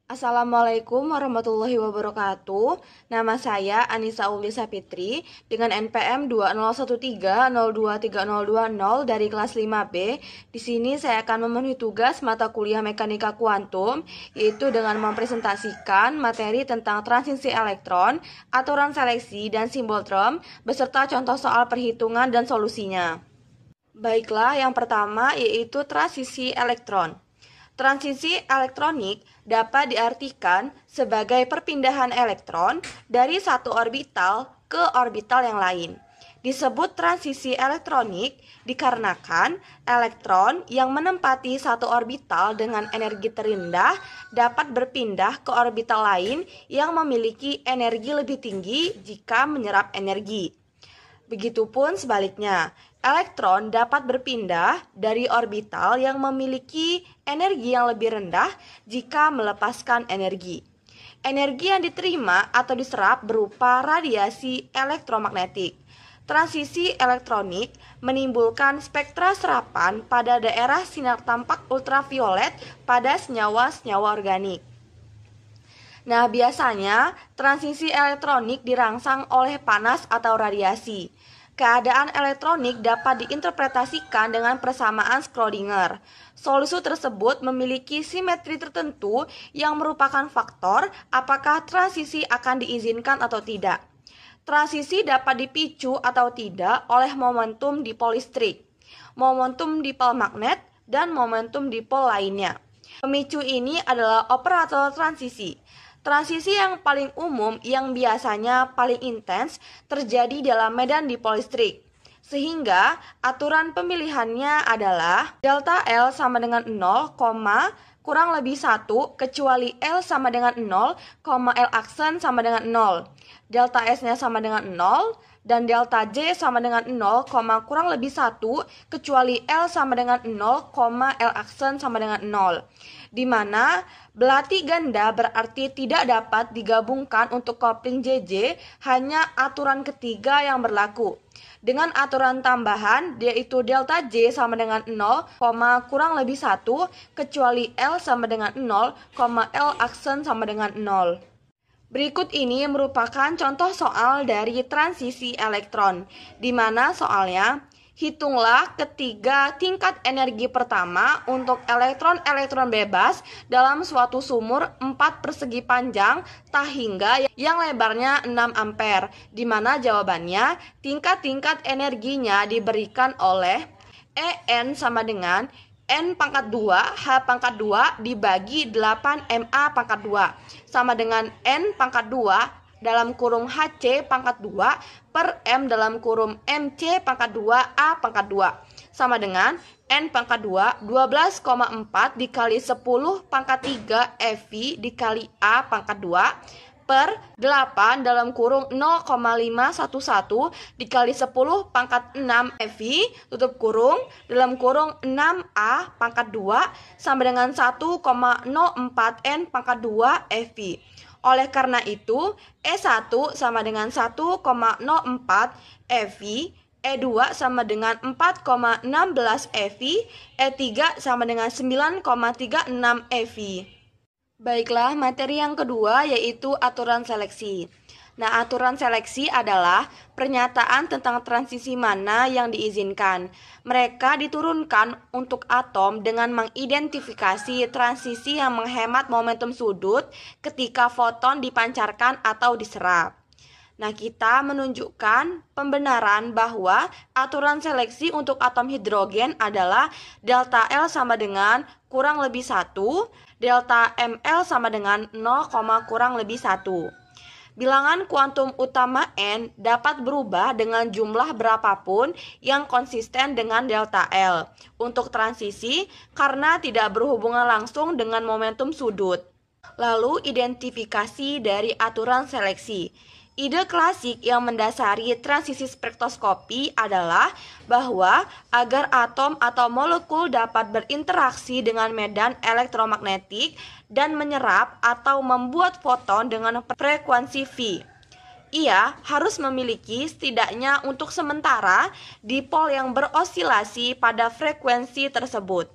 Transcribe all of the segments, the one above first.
Assalamualaikum warahmatullahi wabarakatuh. Nama saya Anissa Ulisa Fitri dengan NPM 2013023020 dari kelas 5B. Di sini saya akan memenuhi tugas mata kuliah Mekanika Kuantum, yaitu dengan mempresentasikan materi tentang transisi elektron, aturan seleksi, dan simbol Thom, beserta contoh soal perhitungan dan solusinya. Baiklah, yang pertama yaitu transisi elektron. Transisi elektronik dapat diartikan sebagai perpindahan elektron dari satu orbital ke orbital yang lain. Disebut transisi elektronik dikarenakan elektron yang menempati satu orbital dengan energi terendah dapat berpindah ke orbital lain yang memiliki energi lebih tinggi jika menyerap energi. Begitupun sebaliknya, elektron dapat berpindah dari orbital yang memiliki energi yang lebih rendah jika melepaskan energi. Energi yang diterima atau diserap berupa radiasi elektromagnetik. Transisi elektronik menimbulkan spektra serapan pada daerah sinar tampak ultraviolet pada senyawa-senyawa organik. Nah, biasanya transisi elektronik dirangsang oleh panas atau radiasi. Keadaan elektronik dapat diinterpretasikan dengan persamaan Schrödinger. Solusi tersebut memiliki simetri tertentu yang merupakan faktor apakah transisi akan diizinkan atau tidak. Transisi dapat dipicu atau tidak oleh momentum dipol listrik, momentum dipol magnet, dan momentum dipol lainnya. Pemicu ini adalah operator transisi. Transisi yang paling umum yang biasanya paling intens terjadi dalam medan dipol listrik. Sehingga aturan pemilihannya adalah delta L sama dengan 0, kurang lebih 1 kecuali L sama dengan 0, L aksen sama dengan 0. Delta S-nya sama dengan 0 dan delta J sama dengan 0, kurang lebih 1 kecuali L sama dengan 0, L aksen sama dengan 0. Di mana belati ganda berarti tidak dapat digabungkan untuk kopling JJ, hanya aturan ketiga yang berlaku. Dengan aturan tambahan yaitu delta J sama dengan 0, kurang lebih 1 kecuali L sama dengan 0, L aksen sama dengan 0. Berikut ini merupakan contoh soal dari transisi elektron, di mana soalnya hitunglah ketiga tingkat energi pertama untuk elektron-elektron bebas dalam suatu sumur 4 persegi panjang tahingga yang lebarnya 6 ampere, di mana jawabannya tingkat-tingkat energinya diberikan oleh En sama dengan N pangkat 2 H pangkat 2 dibagi 8 MA pangkat 2 sama dengan N pangkat 2 dalam kurung HC pangkat 2 per M dalam kurung MC pangkat 2 A pangkat 2 sama dengan N pangkat 2 12,4 dikali 10 pangkat 3 EV dikali A pangkat 2 per 8 dalam kurung 0,511 dikali 10 pangkat 6 EV tutup kurung dalam kurung 6A pangkat 2 sama dengan 1,04 N pangkat 2 EV. Oleh karena itu, E1 sama dengan 1,04 EV, E2 sama dengan 4,16 EV, E3 sama dengan 9,36 EV. Baiklah, materi yang kedua yaitu aturan seleksi. Nah, aturan seleksi adalah pernyataan tentang transisi mana yang diizinkan. Mereka diturunkan untuk atom dengan mengidentifikasi transisi yang menghemat momentum sudut ketika foton dipancarkan atau diserap. Nah, kita menunjukkan pembenaran bahwa aturan seleksi untuk atom hidrogen adalah delta L sama dengan kurang lebih 1, delta ML sama dengan 0, kurang lebih 1. Bilangan kuantum utama N dapat berubah dengan jumlah berapapun yang konsisten dengan delta L untuk transisi karena tidak berhubungan langsung dengan momentum sudut. Lalu identifikasi dari aturan seleksi. Ide klasik yang mendasari transisi spektroskopi adalah bahwa agar atom atau molekul dapat berinteraksi dengan medan elektromagnetik dan menyerap atau membuat foton dengan frekuensi V, ia harus memiliki setidaknya untuk sementara dipol yang berosilasi pada frekuensi tersebut.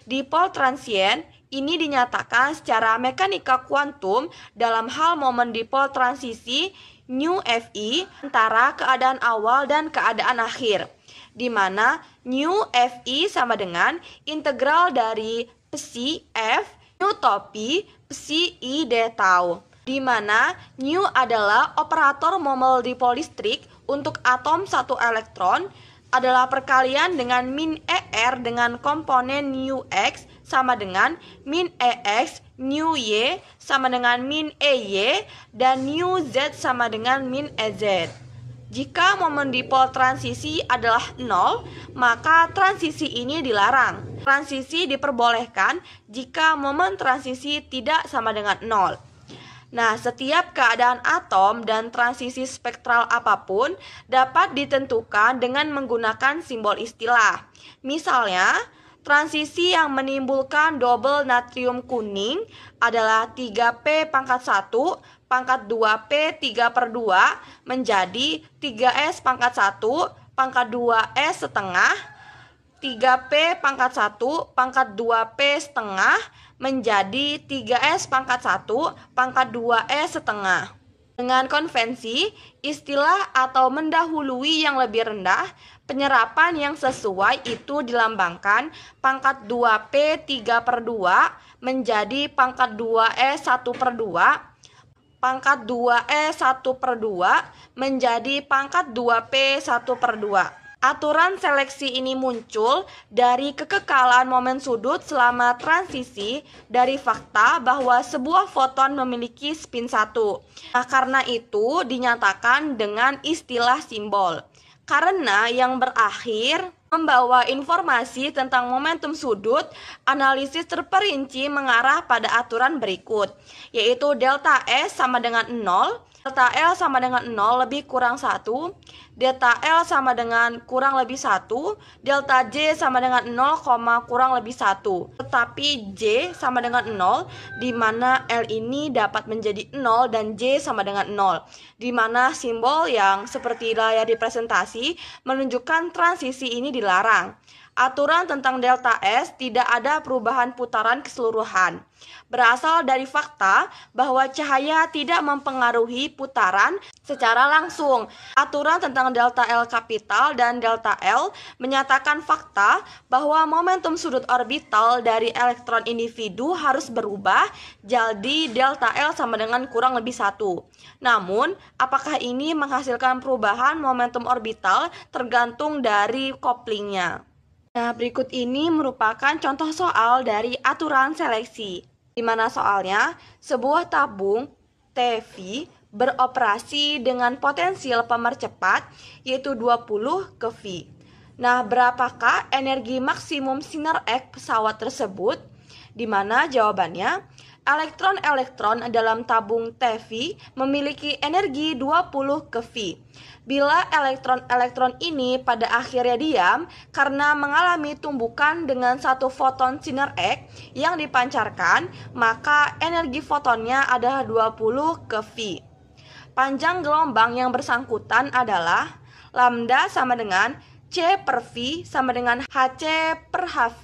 Dipol transient ini dinyatakan secara mekanika kuantum dalam hal momen dipol transisi nu Fi antara keadaan awal dan keadaan akhir, di mana nu Fi sama dengan integral dari psi F nu topi psi I d tau, di mana nu adalah operator momel dipol listrik untuk atom satu elektron adalah perkalian dengan min ER dengan komponen nu X sama dengan min EX, nu Y sama dengan min EY, dan nu Z sama dengan min EZ. Jika momen dipol transisi adalah 0, maka transisi ini dilarang. Transisi diperbolehkan jika momen transisi tidak sama dengan 0. Nah, setiap keadaan atom dan transisi spektral apapun dapat ditentukan dengan menggunakan simbol istilah. Misalnya, transisi yang menimbulkan double natrium kuning adalah 3P pangkat 1 pangkat 2P 3/2 menjadi 3S pangkat 1 pangkat 2S setengah 3P pangkat 1 pangkat 2P setengah menjadi 3S pangkat 1 pangkat 2S setengah. Dengan konvensi, istilah atau mendahului yang lebih rendah, penyerapan yang sesuai itu dilambangkan pangkat 2P 3/2 menjadi pangkat 2S 1/2, pangkat 2S 1/2 menjadi pangkat 2P 1/2. Aturan seleksi ini muncul dari kekekalan momen sudut selama transisi dari fakta bahwa sebuah foton memiliki spin 1. Nah, karena itu dinyatakan dengan istilah simbol. Karena yang berakhir membawa informasi tentang momentum sudut, analisis terperinci mengarah pada aturan berikut, yaitu delta S sama dengan 0, delta L sama dengan 0 lebih kurang 1, delta L sama dengan kurang lebih 1, delta J sama dengan 0, kurang lebih 1. Tetapi J sama dengan 0, di mana L ini dapat menjadi 0 dan J sama dengan 0, di mana simbol yang seperti layar di presentasi menunjukkan transisi ini dilarang. Aturan tentang delta S tidak ada perubahan putaran keseluruhan. Berasal dari fakta bahwa cahaya tidak mempengaruhi putaran secara langsung. Aturan tentang delta L kapital dan delta L menyatakan fakta bahwa momentum sudut orbital dari elektron individu harus berubah, jadi delta L sama dengan kurang lebih 1. Namun, apakah ini menghasilkan perubahan momentum orbital tergantung dari koplingnya. Nah, berikut ini merupakan contoh soal dari aturan seleksi, di mana soalnya sebuah tabung TV beroperasi dengan potensial pemercepat yaitu 20 ke V. Nah, berapakah energi maksimum sinar X pesawat tersebut? Di mana jawabannya, elektron-elektron dalam tabung TV memiliki energi 20 ke V. Bila elektron-elektron ini pada akhirnya diam karena mengalami tumbukan dengan satu foton sinar X yang dipancarkan, maka energi fotonnya adalah 20 ke V. Panjang gelombang yang bersangkutan adalah lambda sama dengan C per V sama dengan HC per HV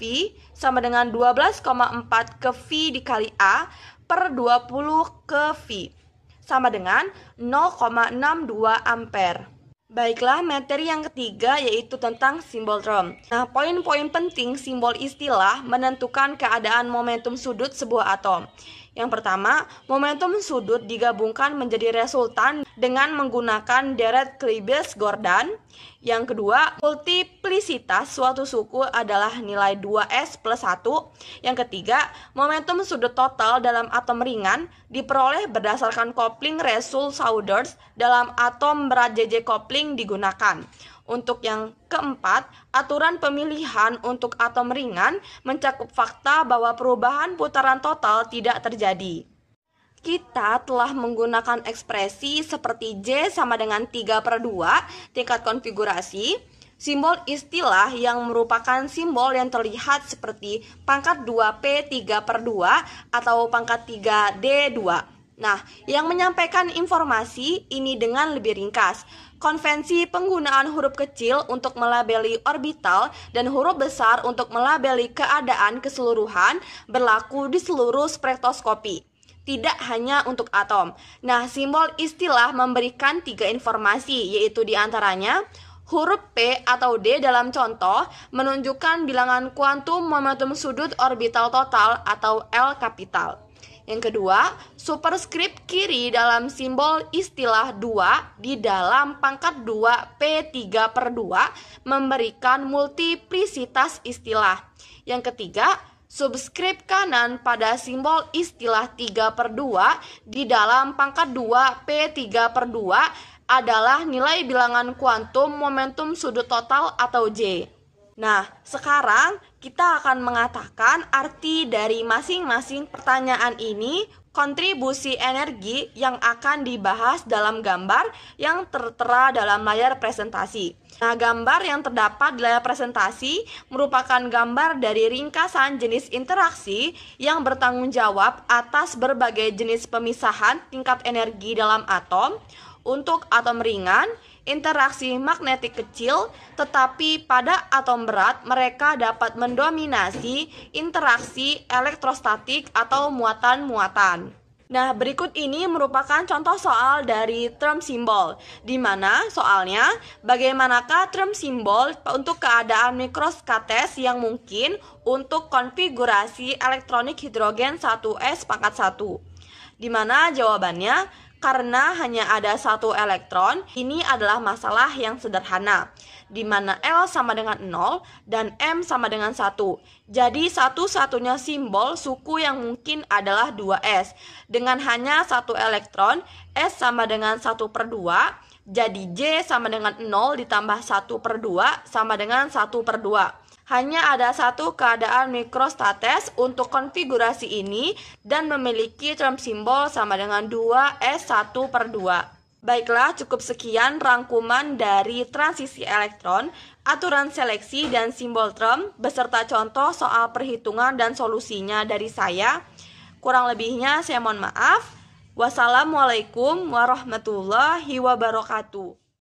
sama dengan 12,4 ke V dikali A per 20 ke V sama dengan 0,62 ampere. Baiklah, materi yang ketiga yaitu tentang simbol Rom. Nah, poin-poin penting simbol istilah menentukan keadaan momentum sudut sebuah atom. Yang pertama, momentum sudut digabungkan menjadi resultan dengan menggunakan deret Klebsius-Gordon. Yang kedua, multiplisitas suatu suku adalah nilai 2S plus 1. Yang ketiga, momentum sudut total dalam atom ringan diperoleh berdasarkan kopling Rasul-Saunders dalam atom berat JJ kopling digunakan. Untuk yang keempat, aturan pemilihan untuk atom ringan mencakup fakta bahwa perubahan putaran total tidak terjadi. Kita telah menggunakan ekspresi seperti J sama dengan 3/2 tingkat konfigurasi, simbol istilah yang merupakan simbol yang terlihat seperti pangkat 2P 3/2 atau pangkat 3D2. Nah, yang menyampaikan informasi ini dengan lebih ringkas. Konvensi penggunaan huruf kecil untuk melabeli orbital dan huruf besar untuk melabeli keadaan keseluruhan berlaku di seluruh spektroskopi, tidak hanya untuk atom. Nah, simbol istilah memberikan 3 informasi, yaitu diantaranya huruf P atau D dalam contoh menunjukkan bilangan kuantum momentum sudut orbital total atau L kapital. Yang kedua, superskrip kiri dalam simbol istilah 2 di dalam pangkat 2 P3/2 memberikan multiplisitas istilah. Yang ketiga, subskrip kanan pada simbol istilah 3/2 di dalam pangkat 2 P3/2 adalah nilai bilangan kuantum momentum sudut total atau J. Nah, sekarang kita akan mengatakan arti dari masing-masing pertanyaan ini, kontribusi energi yang akan dibahas dalam gambar yang tertera dalam layar presentasi. Nah, gambar yang terdapat di layar presentasi merupakan gambar dari ringkasan jenis interaksi yang bertanggung jawab atas berbagai jenis pemisahan tingkat energi dalam atom. Untuk atom ringan, interaksi magnetik kecil, tetapi pada atom berat mereka dapat mendominasi interaksi elektrostatik atau muatan-muatan. Nah, berikut ini merupakan contoh soal dari term simbol, di mana soalnya bagaimanakah term simbol untuk keadaan mikroskates yang mungkin untuk konfigurasi elektronik hidrogen 1s pangkat 1. Di mana jawabannya karena hanya ada 1 elektron, ini adalah masalah yang sederhana, di mana L sama dengan 0 dan M sama dengan 1. Jadi satu-satunya simbol suku yang mungkin adalah 2S. Dengan hanya 1 elektron, S sama dengan 1/2, jadi J sama dengan 0 ditambah 1/2 sama dengan 1/2. Hanya ada satu keadaan mikrostates untuk konfigurasi ini dan memiliki term simbol sama dengan 2S1/2. Baiklah, cukup sekian rangkuman dari transisi elektron, aturan seleksi dan simbol term beserta contoh soal perhitungan dan solusinya dari saya. Kurang lebihnya saya mohon maaf. Wassalamualaikum warahmatullahi wabarakatuh.